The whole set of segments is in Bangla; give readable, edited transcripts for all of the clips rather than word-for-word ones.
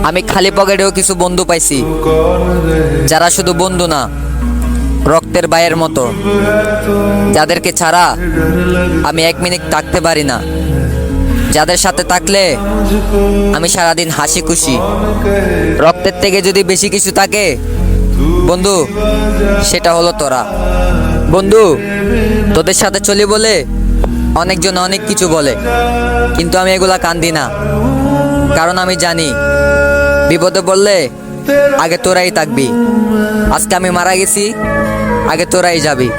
আমি খালি পকেটেও কিছু বন্ধু পাইছি, যারা শুধু বন্ধু না, রক্তের ভাইয়ের মতো, যাদেরকে ছাড়া আমি 1 মিনিট থাকতে পারি না, যাদের সাথে থাকলে আমি সারাদিন হাসি খুশি। রক্তের থেকে যদি বেশি কিছু থাকে বন্ধু, সেটা হলো তোরা। বন্ধু, তোদের সাথে চলি বলে অনেকজন অনেক কিছু বলে, কিন্তু আমি এগুলা কান্দি না, কারণ আমি জানি বিপদে পড়লে আগে তোরাই থাকবি। আজকে আমি মারা গেছি, আগে তোরাই যাবি।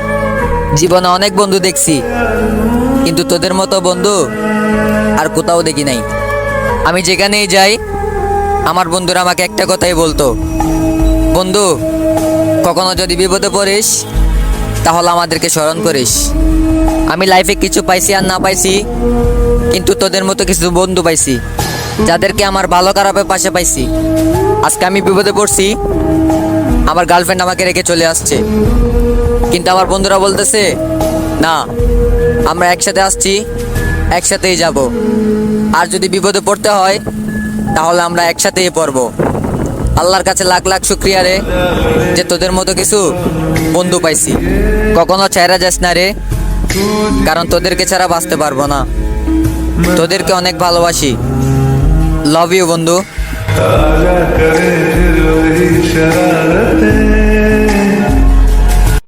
জীবনে অনেক বন্ধু দেখছি, কিন্তু তোদের মতো বন্ধু আর কোথাও দেখি নাই। আমি যেখানেই যাই আমার বন্ধুরা আমাকে একটা কথাই বলতো, বন্ধু কখনো যদি বিপদে পড়িস তাহলে আমাদেরকে স্মরণ করিস। আমি লাইফে কিছু পাইছি আর না পাইছি, কিন্তু তোদের মতো কিছু বন্ধু পাইছি, যাদেরকে আমার ভালো খারাপের পাশে পাইছি। আজকে আমি বিপদে পড়ছি, আমার গার্লফ্রেন্ড আমাকে রেখে চলে আসছে, কিন্তু আমার বন্ধুরা বলতেছে না, আমরা একসাথে আসছি, একসাথেই যাব, আর যদি বিপদে পড়তে হয় তাহলে আমরা একসাথেই পড়বো। আল্লাহর কাছে লাখ লাখ শুকরিয়া রে, যে তোদের মতো কিছু বন্ধু পাইছি। কখনো ছাইরা যাস না রে, কারণ তোদেরকে ছাড়া বাঁচতে পারবো না। তোদেরকে অনেক ভালোবাসি। লাভ ইউ বন্ধু। ताजा करे फिर वही शरारतें।